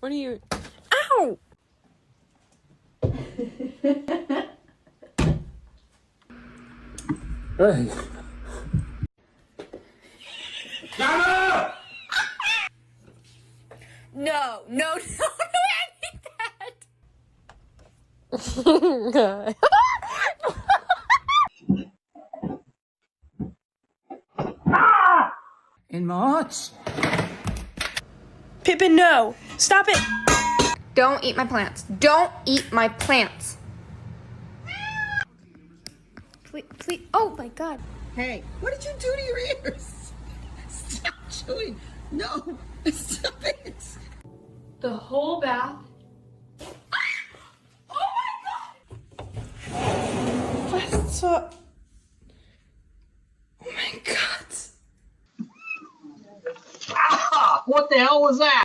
What are you? Ow! Hey. No, I need that. In March. Pippin, no! Stop it! Don't eat my plants. Don't eat my plants. Please. Oh my God. Hey, what did you do to your ears? Stop chewing. No, stop it. The whole bath. What's up? Oh my God. What the hell was that?